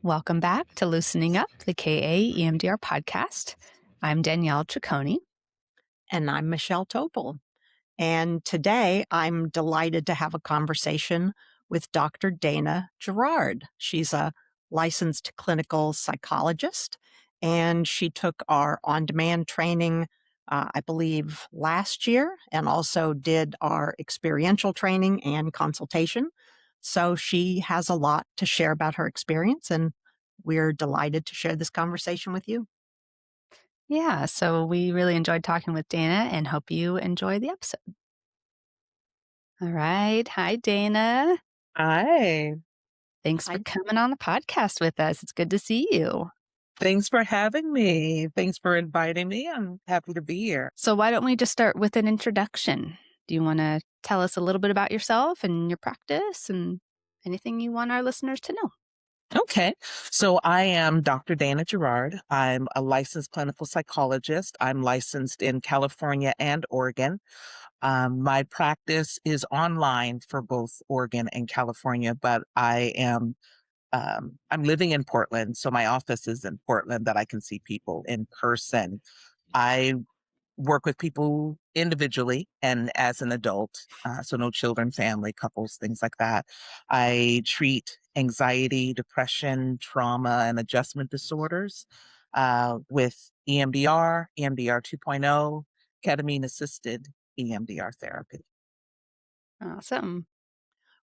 Welcome back to Loosening Up, the KA-EMDR Podcast. I'm Danielle Ciccone. And I'm Michele Topel. And today I'm delighted to have a conversation with Dr. Dana Girard. She's a licensed clinical psychologist, and she took our on-demand training, I believe, last year, and also did our experiential training and consultation. So she has a lot to share about her experience, and we're delighted to share this conversation with you. Yeah, so we really enjoyed talking with Dana and hope you enjoy the episode. All right. Hi, Dana. Hi. Thanks for Hi. coming on the podcast with us. It's good to see you. Thanks for having me. Thanks for inviting me. I'm happy to be here. So why don't we just start with an introduction? Do you want to tell us a little bit about yourself and your practice and anything you want our listeners to know? Okay. So I am Dr. Dana Girard. I'm a licensed clinical psychologist. I'm licensed in California and Oregon. My practice is online for both Oregon and California, but I'm living in Portland. So my office is in Portland that I can see people in person. I work with people individually and as an adult, so no children, family, couples, things like that. I treat anxiety, depression, trauma, and adjustment disorders with EMDR, EMDR 2.0, ketamine-assisted EMDR therapy. Awesome.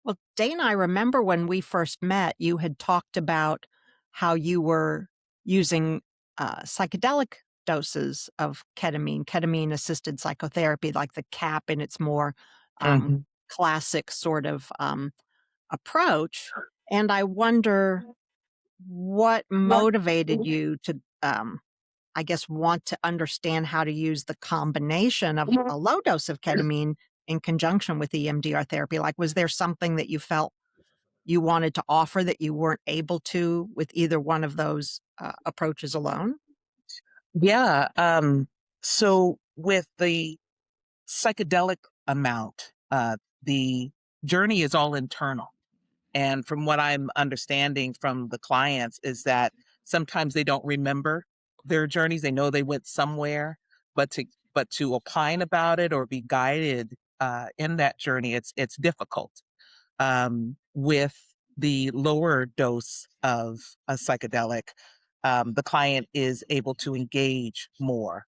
Well, Dana, I remember when we first met, you had talked about how you were using psychedelic doses of ketamine-assisted psychotherapy, like the CAP in its more Mhm. classic sort of approach. And I wonder what motivated you to, I guess, want to understand how to use the combination of a low dose of ketamine in conjunction with EMDR therapy. Like, was there something that you felt you wanted to offer that you weren't able to with either one of those approaches alone? Yeah. So with the psychedelic amount, the journey is all internal. And from what I'm understanding from the clients is that sometimes they don't remember their journeys. They know they went somewhere, but to opine about it or be guided in that journey, it's difficult. With the lower dose of a psychedelic, the client is able to engage more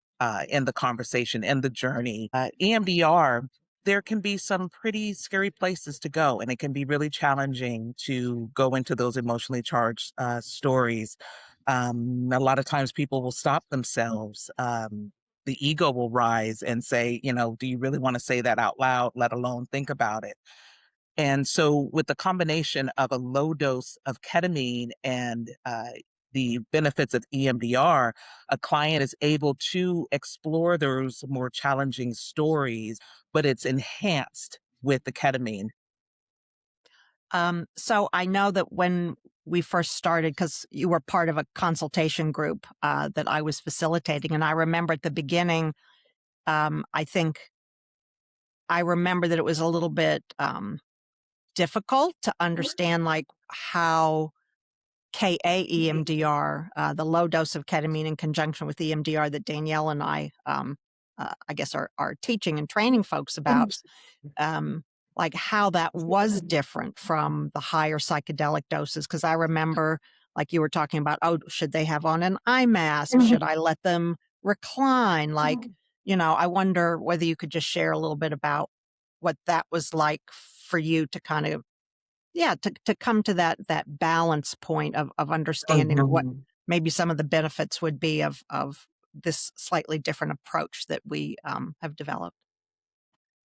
in the conversation, in the journey. EMDR, there can be some pretty scary places to go, and it can be really challenging to go into those emotionally charged stories. A lot of times people will stop themselves. The ego will rise and say, do you really want to say that out loud, let alone think about it? And so, with the combination of a low dose of ketamine and the benefits of EMDR, a client is able to explore those more challenging stories, but it's enhanced with the ketamine. So I know that when we first started, because you were part of a consultation group that I was facilitating, and I remember at the beginning, I think I remember that it was a little bit difficult to understand like how KA-EMDR, the low dose of ketamine in conjunction with EMDR that Danielle and I guess, are teaching and training folks about, um, like how that was different from the higher psychedelic doses. Because I remember, like you were talking about, oh, should they have on an eye mask? Should I let them recline? Like, I wonder whether you could just share a little bit about what that was like for you to kind of, yeah, to come to that balance point of understanding what Mhm. maybe some of the benefits would be of this slightly different approach that we have developed.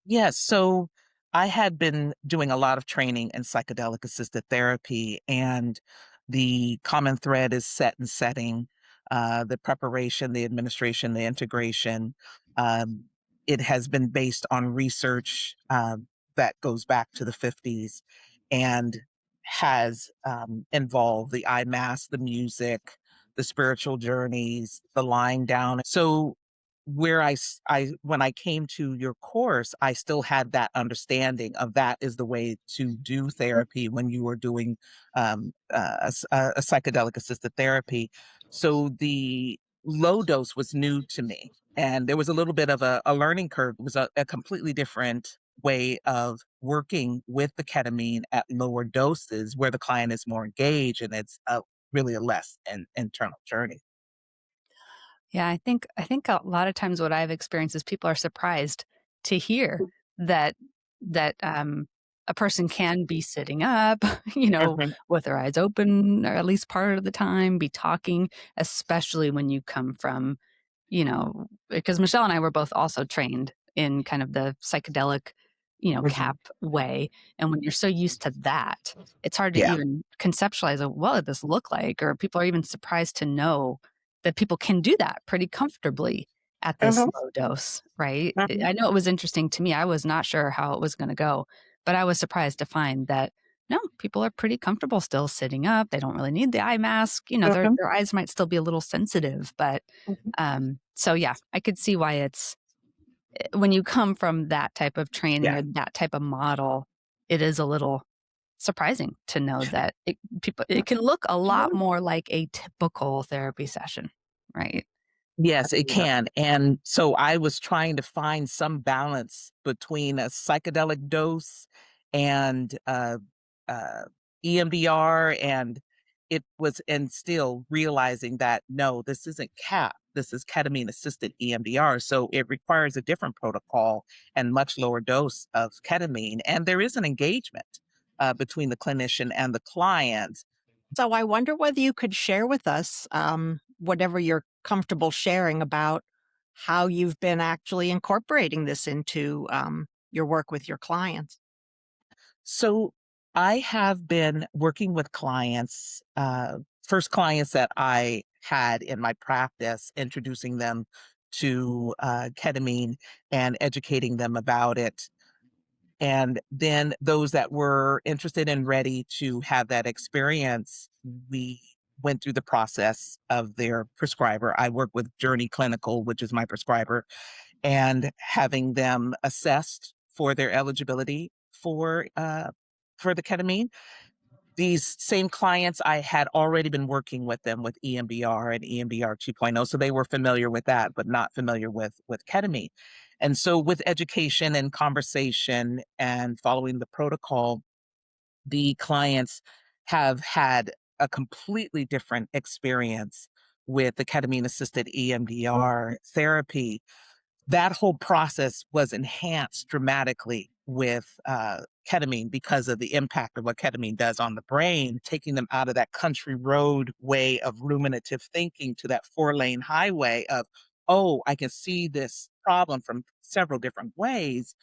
Yes. So I had been doing a lot of training in psychedelic assisted therapy, and the common thread is set and setting, the preparation, the administration, the integration. Um, it has been based on research that goes back to the 50s and has involved the eye mask, the music, the spiritual journeys, the lying down. So when I came to your course, I still had that understanding of that is the way to do therapy when you were doing a psychedelic assisted therapy. So the low dose was new to me, and there was a little bit of a learning curve. It was a completely different way of working with the ketamine at lower doses, where the client is more engaged, and it's really a less internal journey. Yeah, I think a lot of times what I've experienced is people are surprised to hear that that a person can be sitting up, Mhm, with their eyes open, or at least part of the time, be talking, especially when you come from, because Michelle and I were both also trained in kind of the psychedelic, mhm. cap way. And when you're so used to that, it's hard to Yeah. even conceptualize what would this look like, or people are even surprised to know that people can do that pretty comfortably at this Mhm, low dose, right? mhm, I know it was interesting to me. I was not sure how it was going to go, but I was surprised to find that no, people are pretty comfortable still sitting up. They don't really need the eye mask. mhm, Their eyes might still be a little sensitive, but mhm. so yeah, I could see why it's when you come from that type of training Yeah. or that type of model, it is a little surprising to know that it can look a lot more like a typical therapy session, right? Yes, it Yep. can. And so I was trying to find some balance between a psychedelic dose and uh, EMDR. And still realizing that no, this isn't CAP. This is ketamine assisted EMDR. So it requires a different protocol and much lower dose of ketamine. And there is an engagement between the clinician and the client. So I wonder whether you could share with us whatever you're comfortable sharing about how you've been actually incorporating this into your work with your clients. So I have been working with clients, first clients that I had in my practice, introducing them to ketamine and educating them about it. And then those that were interested and ready to have that experience, we went through the process of their prescriber. I work with Journey Clinical, which is my prescriber, and having them assessed for their eligibility for the ketamine. These same clients, I had already been working with them with EMDR and EMDR 2.0, so they were familiar with that, but not familiar with ketamine. And so, with education and conversation and following the protocol, the clients have had a completely different experience with the ketamine assisted EMDR therapy. That whole process was enhanced dramatically with ketamine because of the impact of what ketamine does on the brain, taking them out of that country road way of ruminative thinking to that 4-lane highway of, oh, I can see this problem from several different ways.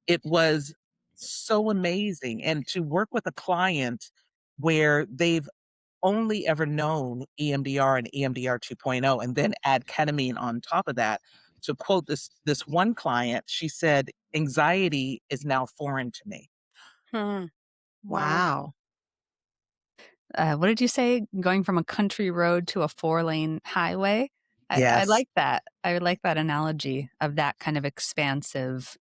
It was so amazing. And to work with a client where they've only ever known EMDR and EMDR 2.0 and then add ketamine on top of that. To quote this one client, she said, "Anxiety is now foreign to me." Hmm. Wow. Wow. What did you say? Going from a country road to a 4-lane highway? I Yes. like that. I like that analogy of that kind of expansive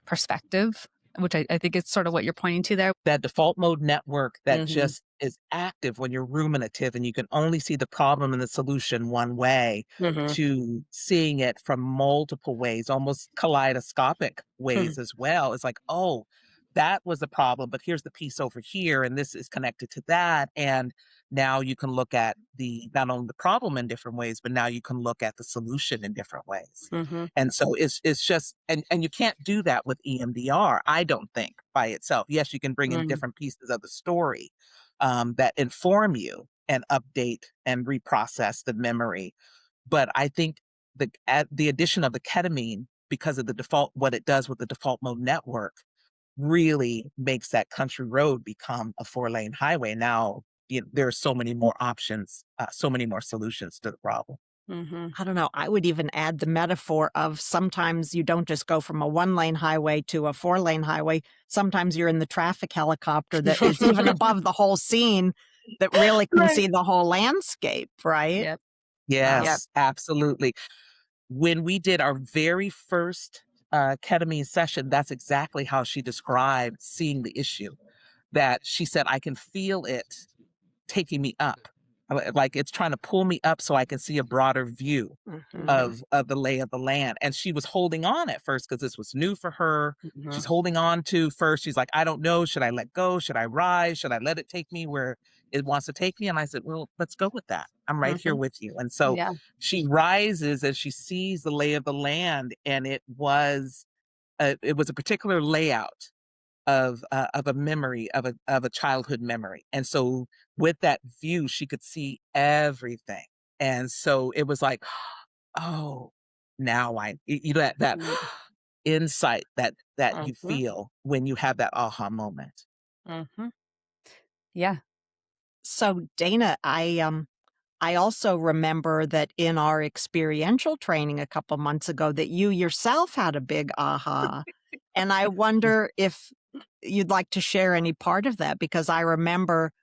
perspective, which I think it's sort of what you're pointing to there. That default mode network that Mhm, just is active when you're ruminative and you can only see the problem and the solution one way, mhm, to seeing it from multiple ways, almost kaleidoscopic mhm, ways as well. It's like, oh, that was the problem, but here's the piece over here, and this is connected to that. And now you can look at the not only the problem in different ways, but now you can look at the solution in different ways. mhm, And so it's just and you can't do that with EMDR, I don't think, by itself. Yes, you can bring in mm, different pieces of the story that inform you and update and reprocess the memory. But I think the addition of the ketamine, because of the default, what it does with the default mode network, really makes that country road become a 4-lane highway. Now there are so many more options, so many more solutions to the problem. mhm. I don't know. I would even add the metaphor of sometimes you don't just go from a 1-lane highway to a 4-lane highway. Sometimes you're in the traffic helicopter that is even above the whole scene that really can Right. see the whole landscape, right? Yep, yep. Um, Yes, absolutely. when we did our very first ketamine session, that's exactly how she described seeing the issue. That she said, I can feel it taking me up. Like it's trying to pull me up so I can see a broader view Mhm. of the lay of the land. And she was holding on at first because this was new for her. Mhm. She's holding on to first. She's like, I don't know. Should I let go? Should I rise? Should I let it take me where it wants to take me? And I said, well, let's go with that. I'm right here Mhm. with you. And so Yeah. she rises as she sees the lay of the land. And it was a particular layout of a memory of a childhood memory. And so with that view, she could see everything. And so it was like, oh, now that Mhm. insight that you Mhm. feel when you have that aha moment. Mhm. Yeah. So Dana, I also remember that in our experiential training a couple months ago that you yourself had a big aha. And I wonder if you'd like to share any part of that, because I remember,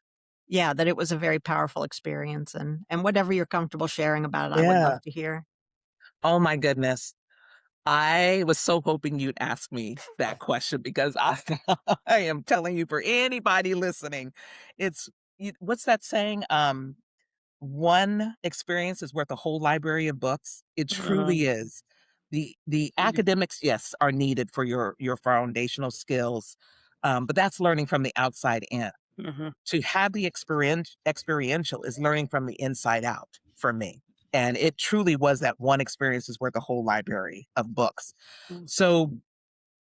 yeah, that it was a very powerful experience, and whatever you're comfortable sharing about it, I would love Yeah. to hear. Oh my goodness. I was so hoping you'd ask me that question because I am telling you, for anybody listening, what's that saying? One experience is worth a whole library of books. It truly is. The academics, yes, are needed for your foundational skills, but that's learning from the outside in. Mhm. To have the experiential is learning from the inside out for me. And it truly was that one experience is worth a whole library of books. Mm. So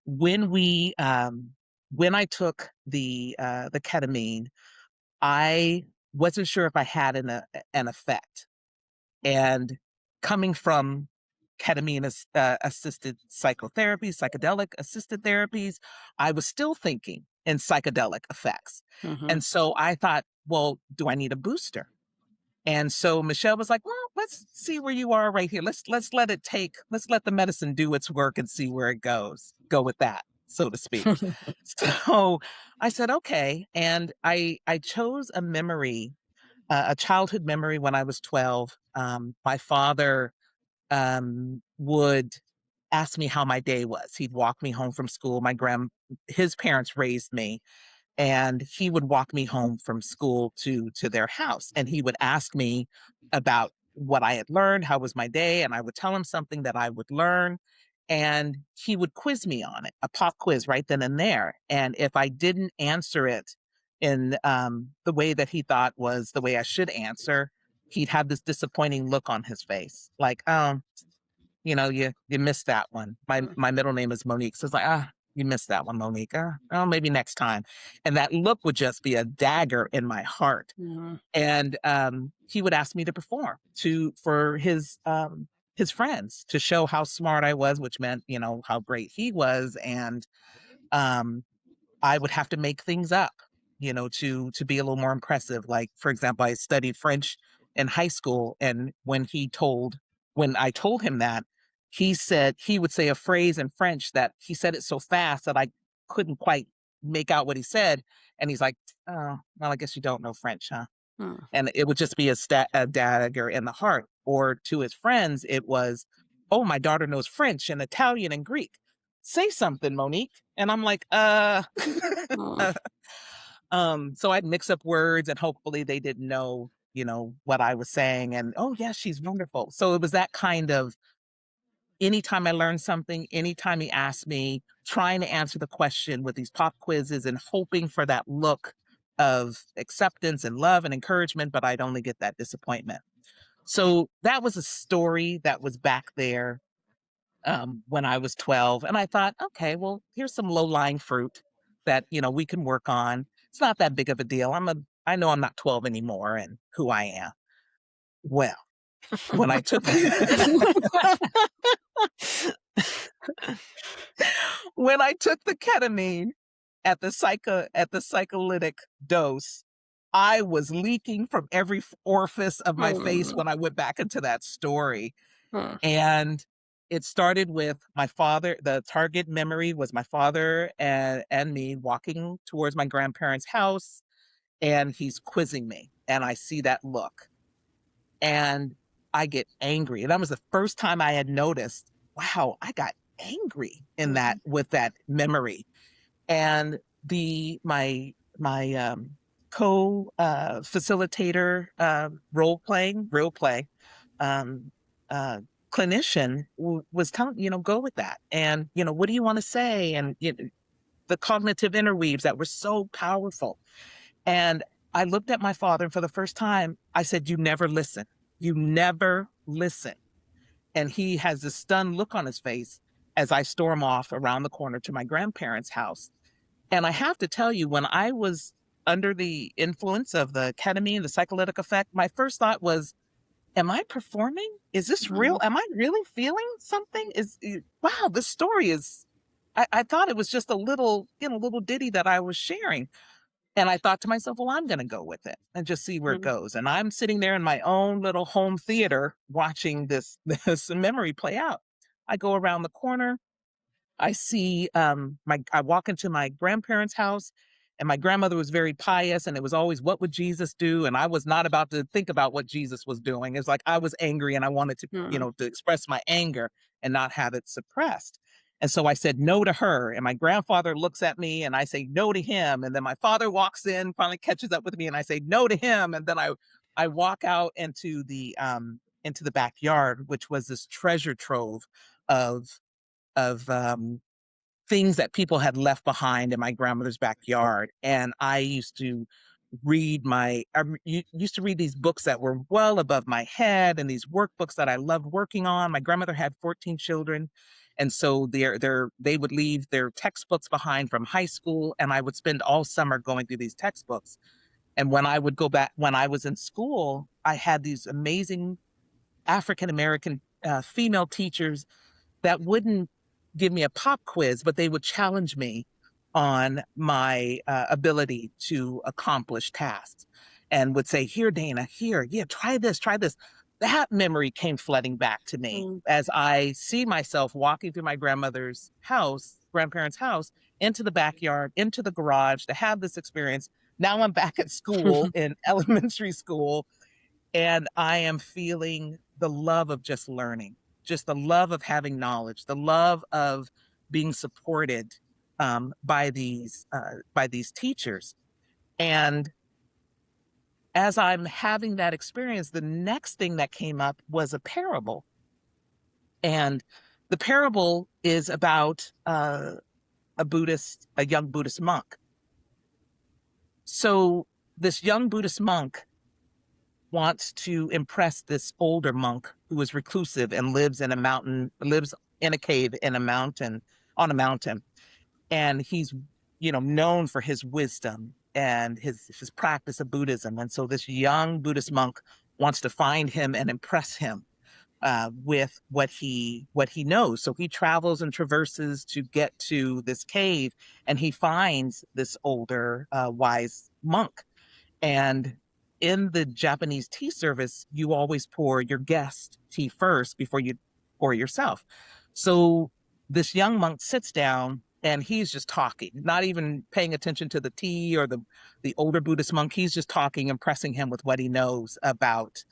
when when I took the ketamine, I wasn't sure if I had an effect. And coming from ketamine assisted psychotherapy, psychedelic assisted therapies, I was still thinking in psychedelic effects. Mhm. And so I thought, well, do I need a booster? And so Michele was like, well, let's see where you are right here. Let's let the medicine do its work and see where it goes. Go with that, so to speak. So I said, okay. And I chose a memory, a childhood memory when I was 12. My father would ask me how my day was. He'd walk me home from school. His parents raised me, and he would walk me home from school to their house, and he would ask me about what I had learned, how was my day, and I would tell him something that I would learn, and he would quiz me on it, a pop quiz right then and there. And if I didn't answer it in the way that he thought was the way I should answer, he'd have this disappointing look on his face, like, you missed that one. My middle name is Monique. So it's like, you missed that one, Monique. Oh, maybe next time. And that look would just be a dagger in my heart. Mhm. And he would ask me to perform for his friends to show how smart I was, which meant, how great he was. And um I would have to make things up, to be a little more impressive. Like, for example, I studied French in high school, and when I told him that, he said he would say a phrase in French that he said it so fast that I couldn't quite make out what he said, and he's like, "Oh, well, I guess you don't know French, huh?" Mm. And it would just be a dagger in the heart. Or to his friends, it was, "Oh, my daughter knows French and Italian and Greek. Say something, Monique." And I'm like, Mm. So I'd mix up words and hopefully they didn't know, what I was saying. And, oh, yeah, she's wonderful. So it was that kind of anytime I learned something, anytime he asked me, trying to answer the question with these pop quizzes and hoping for that look of acceptance and love and encouragement, but I'd only get that disappointment. So that was a story that was back there when I was 12. And I thought, okay, well, here's some low-lying fruit that, we can work on. It's not that big of a deal. I know I'm not 12 anymore and who I am. Well, when I took when I took the ketamine at the psycholytic dose, I was leaking from every orifice of my face Mm. when I went back into that story. Mm. And it started with my father. The target memory was my father and me walking towards my grandparents' house, and he's quizzing me, and I see that look. And I get angry. And that was the first time I had noticed, wow, I got angry in that with that memory. And my co-facilitator real play um, uh, clinician was telling, go with that. And, what do you want to say? And the cognitive interweaves that were so powerful. And I looked at my father, and for the first time, I said, you never listen. You never listen. And he has this stunned look on his face as I storm off around the corner to my grandparents' house. And I have to tell you, when I was under the influence of the ketamine, the psycholytic effect, my first thought was, am I performing? Is this real? Am I really feeling something? Wow, this story is, I thought it was just a little ditty that I was sharing. And I thought to myself, well, I'm going to go with it and just see where it goes. And I'm sitting there in my own little home theater watching this memory play out. I go around the corner. I see I walk into my grandparents' house, and my grandmother was very pious, and it was always, what would Jesus do? And I was not about to think about what Jesus was doing. It's like I was angry and I wanted to, to express my anger and not have it suppressed. And so I said no to her. And my grandfather looks at me and I say no to him. And then my father walks in, finally catches up with me, and I say no to him. And then I walk out into the backyard, which was this treasure trove of of things that people had left behind in my grandmother's backyard. And I used to used to read these books that were well above my head, and these workbooks that I loved working on. My grandmother had 14 children. And so they would leave their textbooks behind from high school. And I would spend all summer going through these textbooks. And when I would go back, when I was in school, I had these amazing African-American female teachers that wouldn't give me a pop quiz, but they would challenge me on my ability to accomplish tasks, and would say, here, Dana, here, yeah, try this, try this. That memory came flooding back to me as I see myself walking through my grandparents' house, into the backyard, into the garage to have this experience. Now I'm back at school in elementary school, and I am feeling the love of just learning, just the love of having knowledge, the love of being supported by these teachers. And as I'm having that experience, the next thing that came up was a parable. And the parable is about a young Buddhist monk. So this young Buddhist monk wants to impress this older monk who is reclusive and lives in a cave in a mountain, on a mountain. And he's, known for his wisdom and his practice of Buddhism. And so this young Buddhist monk wants to find him and impress him with what he knows. So he travels and traverses to get to this cave, and he finds this older, wise monk. And in the Japanese tea service, you always pour your guest tea first before you pour yourself. So this young monk sits down and he's just talking, not even paying attention to the tea or the older Buddhist monk. He's just talking, impressing him with what he knows about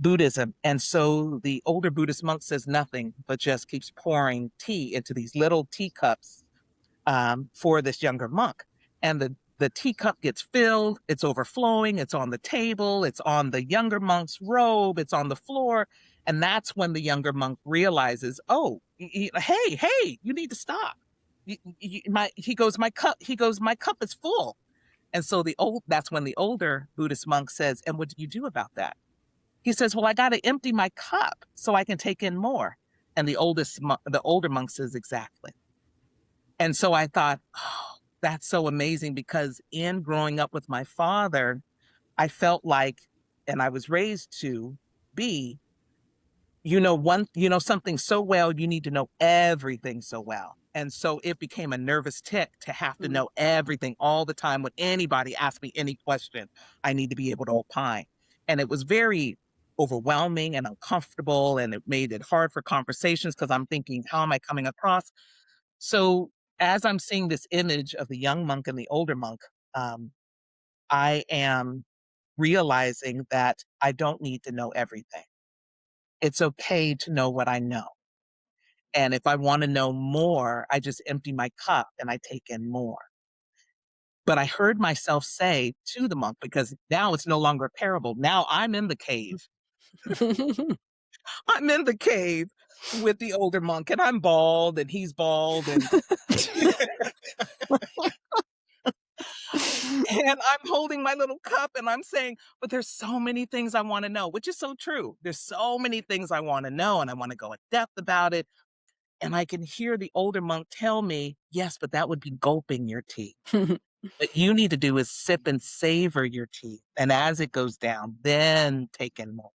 Buddhism. And so the older Buddhist monk says nothing, but just keeps pouring tea into these little teacups for this younger monk. And the teacup gets filled, it's overflowing, it's on the table, it's on the younger monk's robe, it's on the floor. And that's when the younger monk realizes, oh, hey, you need to stop. My cup is full. And so that's when the older Buddhist monk says, and what do you do about that? He says, well, I got to empty my cup so I can take in more. And the older monk says, exactly. And so I thought, oh, that's so amazing, because in growing up with my father, I felt like, and I was raised to be, something so well, you need to know everything so well. And so it became a nervous tick to have to know everything all the time. When anybody asked me any question, I need to be able to opine. And it was very overwhelming and uncomfortable, and it made it hard for conversations because I'm thinking, how am I coming across? So as I'm seeing this image of the young monk and the older monk, I am realizing that I don't need to know everything. it's okay to know what I know. And if I want to know more, I just empty my cup and I take in more. But I heard myself say to the monk, because now it's no longer a parable. Now I'm in the cave. I'm in the cave with the older monk, and I'm bald and he's bald, and and I'm holding my little cup and I'm saying, but there's so many things I want to know, which is so true. There's so many things I want to know and I want to go in depth about it. And I can hear the older monk tell me, yes, but that would be gulping your tea. What you need to do is sip and savor your tea. And as it goes down, then take in more.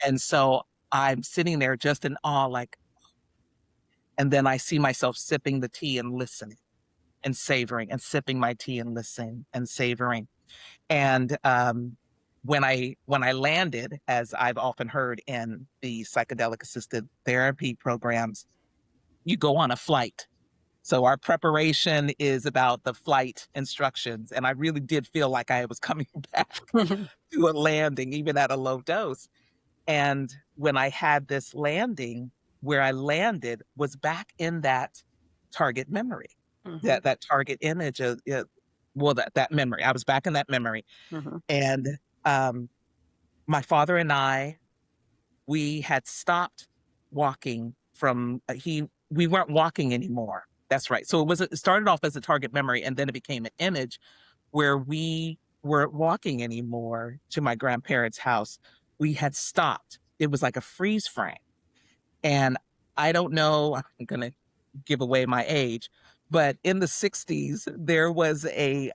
And so I'm sitting there just in awe, like, and then I see myself sipping the tea and listening and savoring and sipping my tea and listening and savoring. And when I landed, as I've often heard in the psychedelic-assisted therapy programs, you go on a flight. So our preparation is about the flight instructions. And I really did feel like I was coming back to a landing, even at a low dose. And when I had this landing, where I landed was back in that target memory, that target image of, that memory. I was back in that memory. And my father and I, we had stopped walking from, we weren't walking anymore. That's right. So it started off as a target memory, and then it became an image where we weren't walking anymore to my grandparents' house. We had stopped. It was like a freeze frame. And I don't know, I'm going to give away my age, but in the 60s, there was a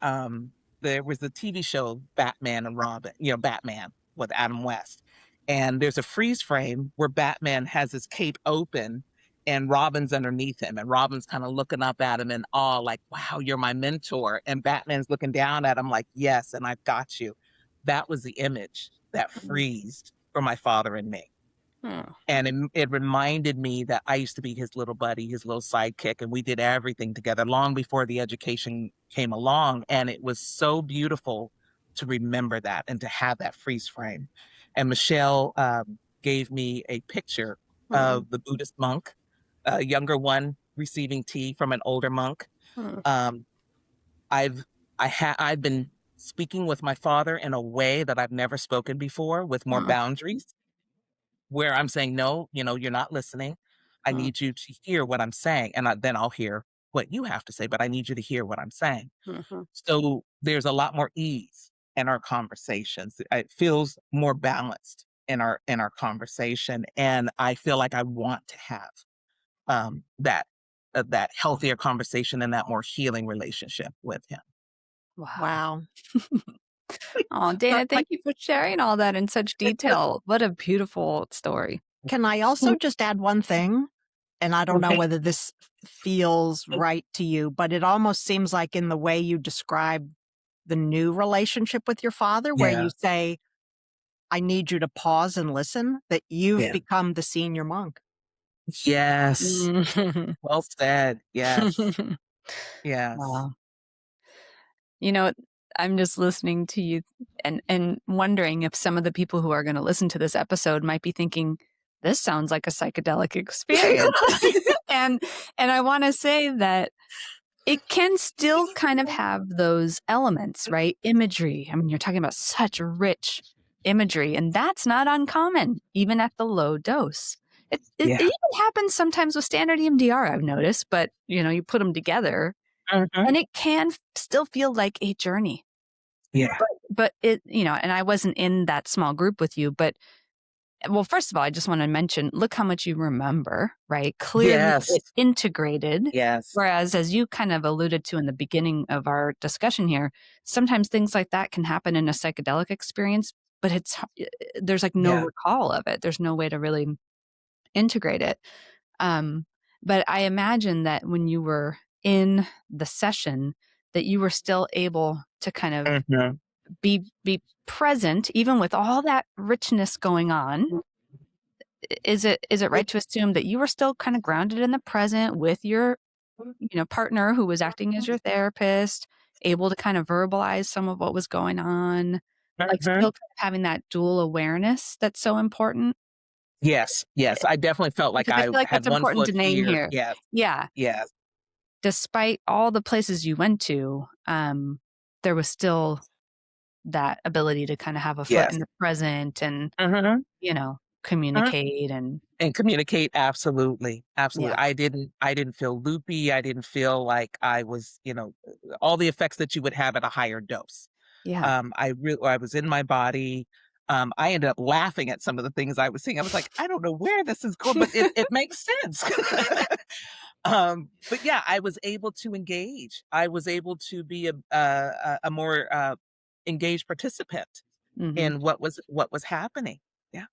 TV show, Batman and Robin, Batman with Adam West. And there's a freeze frame where Batman has his cape open and Robin's underneath him. And Robin's kind of looking up at him in awe, like, wow, you're my mentor. And Batman's looking down at him like, yes, and I've got you. That was the image that freezed for my father and me. And it reminded me that I used to be his little buddy, his little sidekick, and we did everything together long before the education came along. And it was so beautiful to remember that and to have that freeze frame. And Michele gave me a picture of the Buddhist monk, a younger one receiving tea from an older monk. I've been speaking with my father in a way that I've never spoken before, with more boundaries, where I'm saying, no, you're not listening. I need you to hear what I'm saying. And then I'll hear what you have to say, but I need you to hear what I'm saying. So there's a lot more ease in our conversations. It feels more balanced in our conversation. And I feel like I want to have that healthier conversation and that more healing relationship with him. Wow. Oh, Dana, thank you for sharing all that in such detail. What a beautiful story. Can I also just add one thing? And I don't know whether this feels right to you, but it almost seems like in the way you describe the new relationship with your father, where you say, I need you to pause and listen, that you've become the senior monk. Yes. Well said. Yes. Yes. Wow. I'm just listening to you and wondering if some of the people who are going to listen to this episode might be thinking, this sounds like a psychedelic experience. and I want to say that it can still kind of have those elements, right? Imagery. I mean, you're talking about such rich imagery, and that's not uncommon, even at the low dose. It even happens sometimes with standard EMDR, I've noticed, but you put them together and it can still feel like a journey. Yeah. But it, and I wasn't in that small group with you, but well, first of all, I just want to mention, look how much you remember, right? Clearly it's integrated. Yes. Whereas, as you kind of alluded to in the beginning of our discussion here, sometimes things like that can happen in a psychedelic experience, but there's like no recall of it. There's no way to really integrate it. But I imagine that when you were in the session, that you were still able to kind of be present, even with all that richness going on. Is it right to assume that you were still kind of grounded in the present with your partner who was acting as your therapist, able to kind of verbalize some of what was going on, like still kind of having that dual awareness that's so important? Yes, yes. I definitely felt like Because I I feel like had that's one important foot to name here. here. Yes, Yeah. yes, Despite all the places you went to, there was still that ability to kind of have a foot in yes. the present and, Mhm, mhm. communicate and And communicate, absolutely, absolutely. yeah. I didn't feel loopy, I didn't feel like I was, all the effects that you would have at a higher dose. Yeah. I was in my body. I ended up laughing at some of the things I was seeing. I was like, "I don't know where this is going, but it makes sense." But yeah, I was able to engage. I was able to be a more, engaged participant Mhm. in what was happening. Yeah.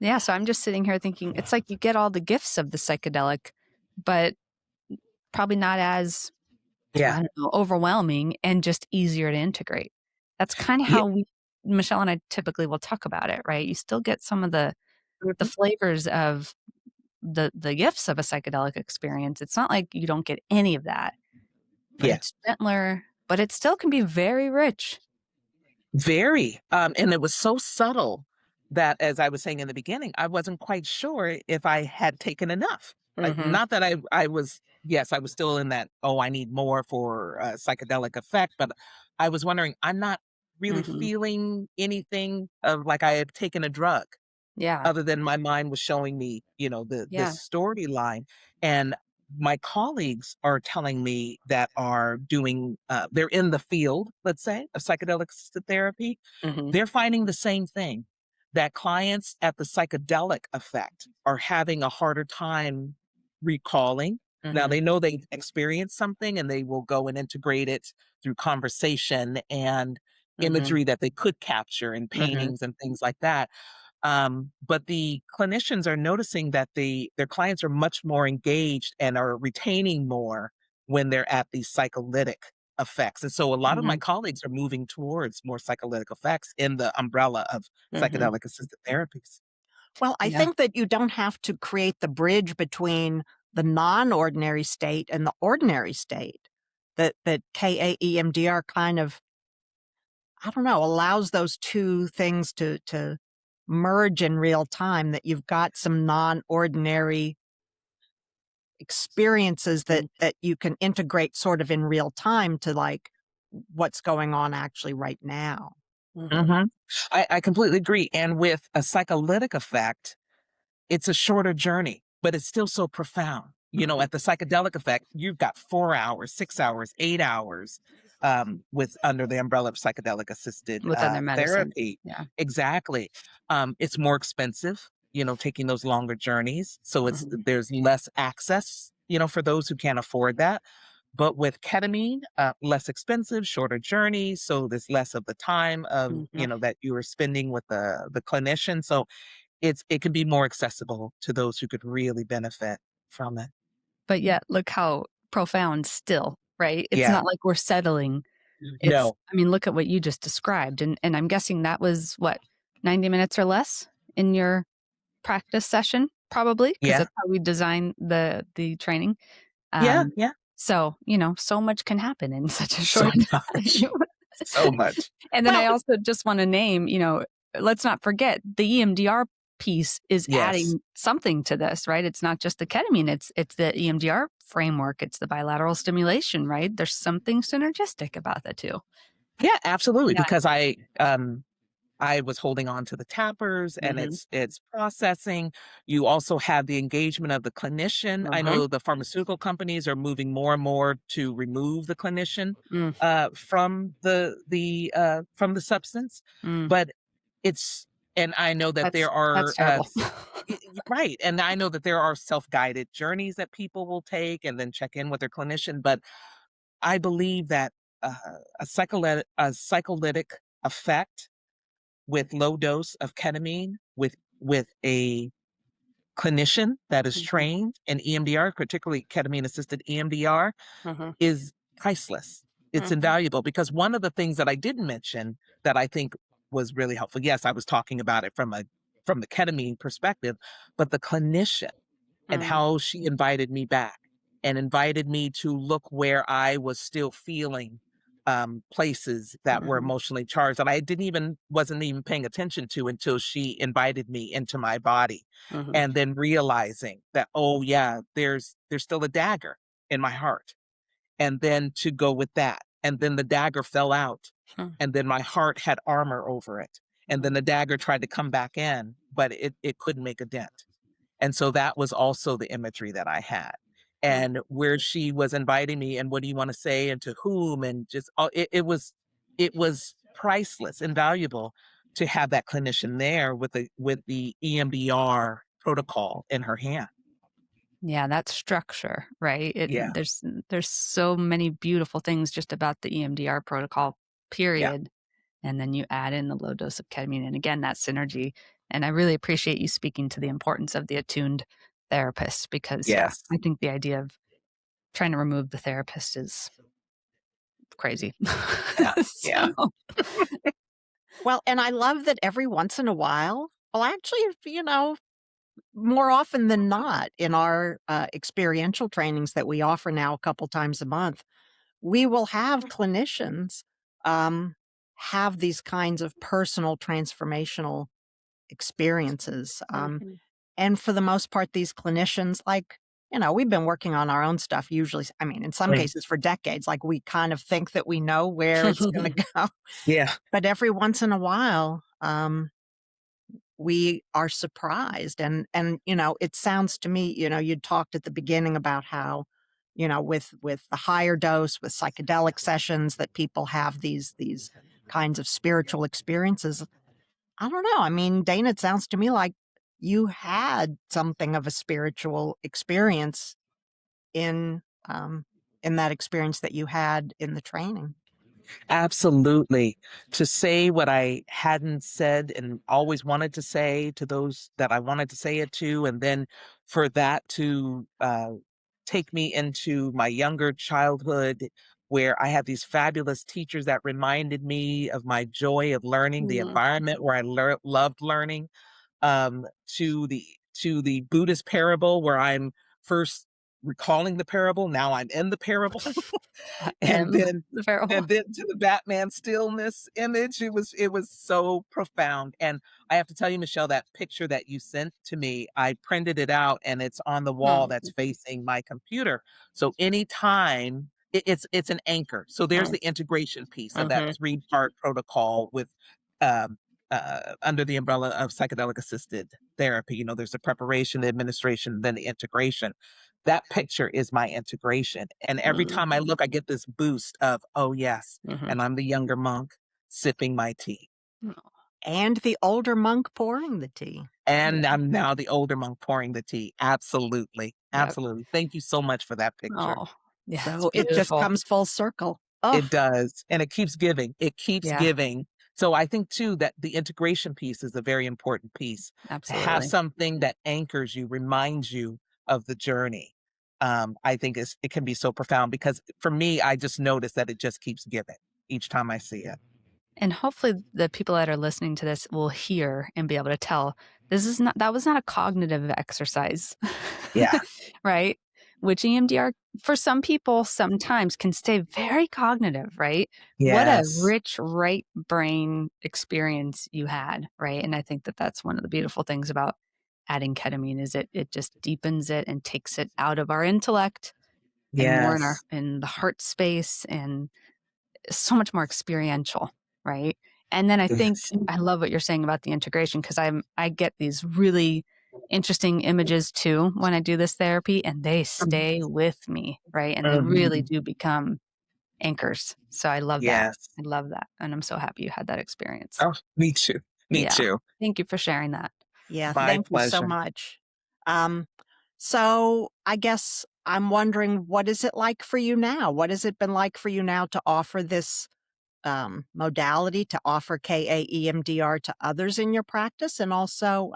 Yeah, so I'm just sitting here thinking it's like you get all the gifts of the psychedelic, but probably not as, Yeah. I don't know, overwhelming and just easier to integrate. That's kind of Yeah. how Michelle and I typically will talk about it, right? You still get some of the Mhm. flavors of the gifts of a psychedelic experience. It's not like you don't get any of that, but Yeah. it's gentler, but it still can be very rich. Very. And it was so subtle that, as I was saying in the beginning, I wasn't quite sure if I had taken enough. Mhm. Not that I was, yes, I was still in that, oh, I need more for psychedelic effect, but I was wondering, I'm not really Mhm. feeling anything of like I had taken a drug Yeah. other than my mind was showing me, the Yeah. storyline. And my colleagues are telling me that are doing, they're in the field, let's say, of psychedelic assisted therapy. Mhm. They're finding the same thing, that clients at the psychedelic effect are having a harder time recalling. Now Mhm. they know they've experienced something and they will go and integrate it through conversation and Mhm. imagery that they could capture in Mhm. paintings and things like that. But the clinicians are noticing that their clients are much more engaged and are retaining more when they're at these psycholytic effects. And so a lot of my Mhm. colleagues are moving towards more psycholytic effects in the umbrella of Mhm. psychedelic assisted therapies. Well, I Yeah. think that you don't have to create the bridge between the non-ordinary state and the ordinary state. That KA-EMDR kind of, I don't know, allows those two things to merge in real time, that you've got some non-ordinary experiences Mm. that you can integrate sort of in real time to, like, what's going on actually right now. Mhm. Mhm. I completely agree. And with a psycholytic effect, it's a shorter journey, but it's still so profound. Mhm. At the psychedelic effect, you've got 4 hours, 6 hours, 8 hours, with under the umbrella of psychedelic assisted, With other medicine. therapy. Yeah. Exactly. It's more expensive, taking those longer journeys, so Mhm. there's less access, for those who can't afford that. But with ketamine, less expensive, shorter journeys, so there's less of the time of, Mhm. that you are spending with the clinician. So it can be more accessible to those who could really benefit from it. But yet, look how profound still, right? It's Yeah. not like we're settling. It's No. I mean, look at what you just described, and I'm guessing that was what, 90 minutes or less in your practice session, probably, because Yeah. that's how we design the training. Yeah, Um, yeah. so, so much can happen in such a So short much. time. So much. And then I Well, also just wanna name, let's not forget the EMDR piece is yes. adding something to this, right? It's not just the ketamine, it's the EMDR framework, it's the bilateral stimulation, right? There's something synergistic about the 2. Yeah, absolutely, Yeah. because I was holding on to the tappers and Mhm. it's processing. You also have the engagement of the clinician. I Uh-huh. know the pharmaceutical companies are moving more and more to remove the clinician Mm, from the substance, mm. but it's and I know that there That's are terrible. right, and I know that there are self-guided journeys that people will take and then check in with their clinician, but I believe that uh, a psycholytic effect with low dose of ketamine with a clinician that is Mhm, trained in EMDR, particularly ketamine assisted EMDR, mhm, is priceless. It's mhm, invaluable because one of the things that I didn't mention that I think was really helpful. Yes, I was talking about it from the ketamine perspective, but the clinician and mm, how she invited me back and invited me to look where I was still feeling places that were emotionally charged that I wasn't even paying attention to until she invited me into my body. And then realizing that, oh yeah, there's still a dagger in my heart. And then to go with that. And then the dagger fell out. And then my heart had armor over it. And then the dagger tried to come back in, but it couldn't make a dent. And so that was also the imagery that I had. And where she was inviting me, and what do you want to say, and to whom, and just it was priceless, invaluable to have that clinician there with the EMDR protocol in her hand. Yeah, that structure, right? Yeah, There's so many beautiful things just about the EMDR protocol, yeah, period. And then you add in the low dose of ketamine, and again, that synergy. And I really appreciate you speaking to the importance of the attuned therapist because, yeah, yes, I think the idea of trying to remove the therapist is crazy. yeah, yeah. So, Well, and I love that every once in a while, well, actually, more often than not in our experiential trainings that we offer now a couple times a month, we will have clinicians have these kinds of personal transformational experiences. And for the most part, these clinicians, like, we've been working on our own stuff usually. I mean, in some Right. cases for decades, like we kind of think that we know where it's going to go. Yeah, But every once in a while, we are surprised. And, it sounds to me, you talked at the beginning about how, with the higher dose, with psychedelic sessions, that people have these kinds of spiritual experiences. I don't know. I mean, Dana, it sounds to me like you had something of a spiritual experience in in that experience that you had in the training. absolutely. To say what I hadn't said and always wanted to say to those that I wanted to say it to, and then for that to take me into my younger childhood where I had these fabulous teachers that reminded me of my joy of learning, the environment where I loved learning, to the Buddhist parable where I'm first recalling the parable, now I'm in the parable. and and then the feral. and then to the Batman stillness image, it was so profound. And I have to tell you, Michelle, that picture that you sent to me, I printed it out and it's on the wall that's facing my computer. So anytime it's an anchor. So there's the integration piece of that 3-part protocol with under the umbrella of psychedelic-assisted therapy. There's the preparation, the administration, then the integration. That picture is my integration. And every time I look, I get this boost of, oh, yes. And I'm the younger monk sipping my tea. And the older monk pouring the tea. And I'm now the older monk pouring the tea. Absolutely. Yep. Absolutely. Thank you so much for that picture. Oh, yeah, So it's it just beautiful. comes full circle. Oh, It does. And it keeps giving. It keeps Yeah. giving. So I think, too, that the integration piece is a very important piece. To have Absolutely. something that anchors you, reminds you of the journey. I think it can be so profound because for me, I just notice that it just keeps giving each time I see it. And hopefully the people that are listening to this will hear and be able to tell that was not a cognitive exercise. Yeah. Right? Which EMDR for some people sometimes can stay very cognitive, right? What a Yes. rich right brain experience you had, right? And I think that that's one of the beautiful things about adding ketamine is it just deepens it and takes it out of our intellect and more Yes. in the heart space and so much more experiential, right? And then I think Yes. I love what you're saying about the integration because I get these really interesting images too when I do this therapy and they stay with me, right? And they really do become anchors. So I love that. Yes. I love that. And I'm so happy you had that experience. Oh, me too. Me Yeah. too. Thank you for sharing that. yeah. My Thank you so pleasure. much. So I guess I'm wondering, what is it like for you now? What has it been like for you now to offer this modality, to offer KA-EMDR to others in your practice? And also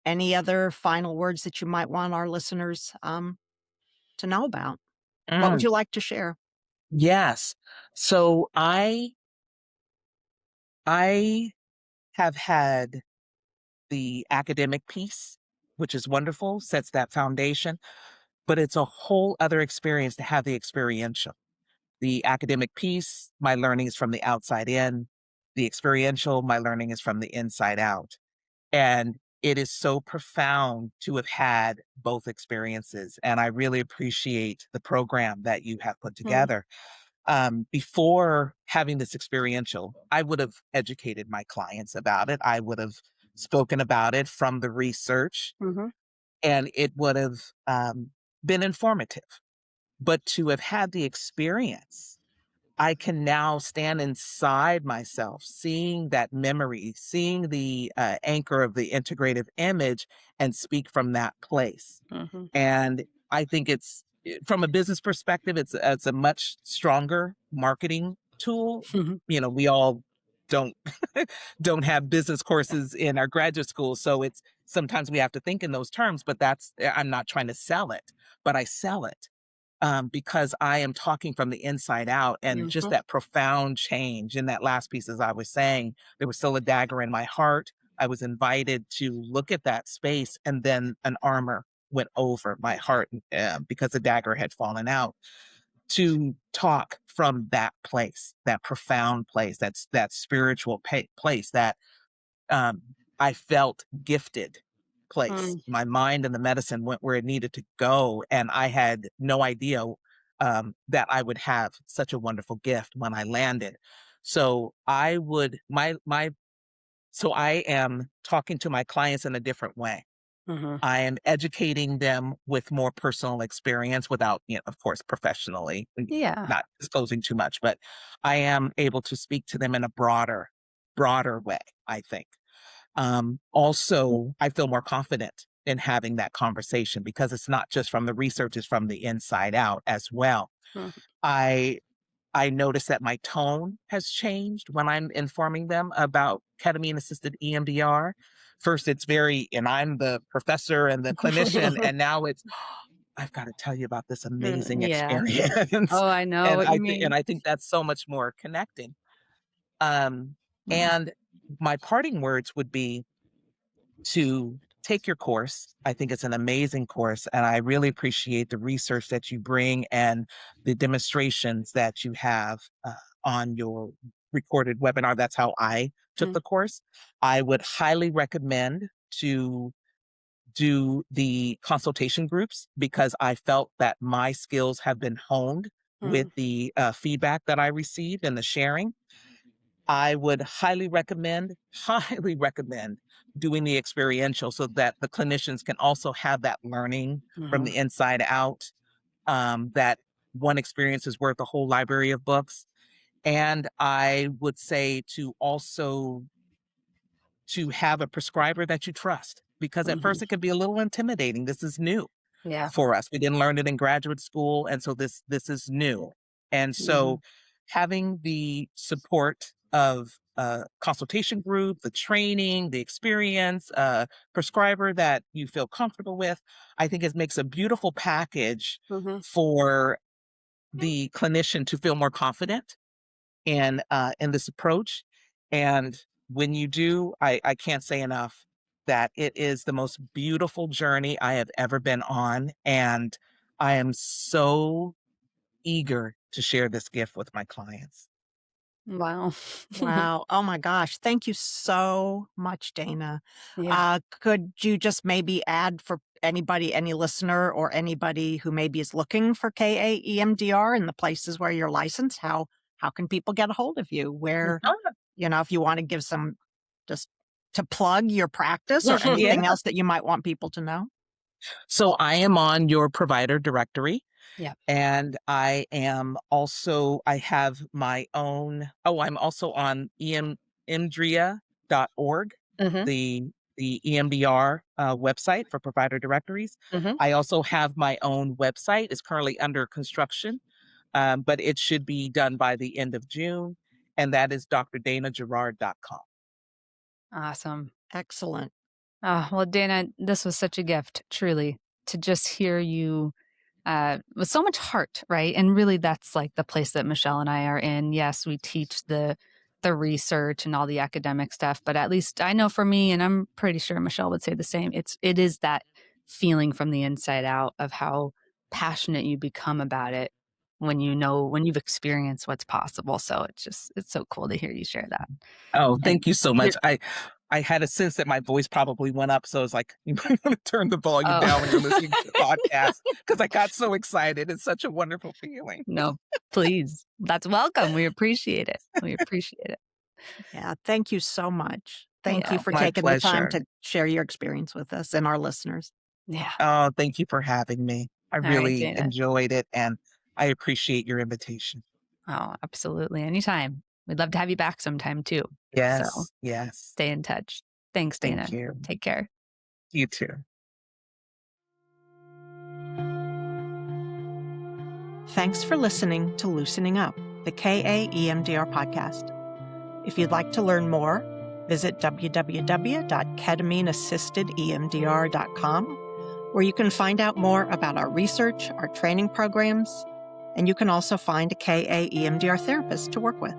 any other final words that you might want our listeners to know about? What would Mm, you like to share? yes. So I have had the academic piece, which is wonderful, sets that foundation, but it's a whole other experience to have the experiential. The academic piece, my learning is from the outside in. The experiential, my learning is from the inside out. And it is so profound to have had both experiences. And I really appreciate the program that you have put together. Before having this experiential, I would have educated my clients about it. I would have spoken about it from the research, and it would have been informative. But to have had the experience, I can now stand inside myself, seeing that memory, seeing the anchor of the integrative image, and speak from that place. And I think it's, from a business perspective, it's a much stronger marketing tool. You know, we all don't don't have business courses in our graduate school, so it's sometimes we have to think in those terms. But I'm not trying to sell it, but I sell it because I am talking from the inside out, and just that profound change in that last piece, as I was saying, there was still a dagger in my heart. I was invited to look at that space, and then an armor went over my heart because the dagger had fallen out, to talk from that place, that profound place, that spiritual place, that I felt gifted place. My mind and the medicine went where it needed to go. And I had no idea that I would have such a wonderful gift when I landed. So so I am talking to my clients in a different way. I am educating them with more personal experience without, of course, professionally, not disclosing too much, but I am able to speak to them in a broader way, I think. Also, I feel more confident in having that conversation because it's not just from the research, it's from the inside out as well. I notice that my tone has changed when I'm informing them about ketamine-assisted EMDR. First, it's and I'm the professor and the clinician, and now it's, I've got to tell you about this amazing experience. Oh, I know what you mean. And I think that's so much more connecting. And my parting words would be to take your course. I think it's an amazing course, and I really appreciate the research that you bring and the demonstrations that you have on your recorded webinar. That's how I took the course. I would highly recommend to do the consultation groups because I felt that my skills have been honed with the feedback that I received and the sharing. I would highly recommend doing the experiential so that the clinicians can also have that learning from the inside out, that one experience is worth a whole library of books. And I would say to also to have a prescriber that you trust, because at first it could be a little intimidating. This is new for us. We didn't learn it in graduate school. And so this is new. And so having the support of a consultation group, the training, the experience, prescriber that you feel comfortable with, I think it makes a beautiful package for the clinician to feel more confident in this approach. And when you do, I can't say enough that it is the most beautiful journey I have ever been on. And I am so eager to share this gift with my clients. Wow. Wow. Oh my gosh. Thank you so much, Dana. Could you just maybe add for anybody, any listener or anybody who maybe is looking for KA-EMDR in the places where you're licensed, how can people get a hold of you? Where, if you want to give some, just to plug your practice or anything else that you might want people to know? So I am on your provider directory. And I have my own, I'm also on emdria.org, the EMDR website for provider directories. I also have my own website. It's currently under construction, but it should be done by the end of June. And that is drdanagirard.com. Awesome. Excellent. Oh, well, Dana, this was such a gift, truly, to just hear you with so much heart, right? And really, that's like the place that Michele and I are in. Yes, we teach the research and all the academic stuff, but at least I know for me, and I'm pretty sure Michele would say the same, it is that feeling from the inside out of how passionate you become about it when you've experienced what's possible. So it's so cool to hear you share that. Oh, And thank you so much. I had a sense that my voice probably went up. So it's like, you might want to turn the volume down when you're listening to the podcast, because I got so excited. It's such a wonderful feeling. No, please. That's welcome. We appreciate it. We appreciate it. Yeah. Thank you so much. Thank you for My taking the time pleasure. to share your experience with us and our listeners. Yeah. Oh, thank you for having me. I All right, really Dana. enjoyed it, and I appreciate your invitation. Oh, absolutely. Anytime. We'd love to have you back sometime too. Yes, So yes. stay in touch. Thanks, Dana. Thank you. Take care. You too. Thanks for listening to Loosening Up, the KA-EMDR podcast. If you'd like to learn more, visit www.ketamineassistedemdr.com, where you can find out more about our research, our training programs, and you can also find a KA-EMDR therapist to work with.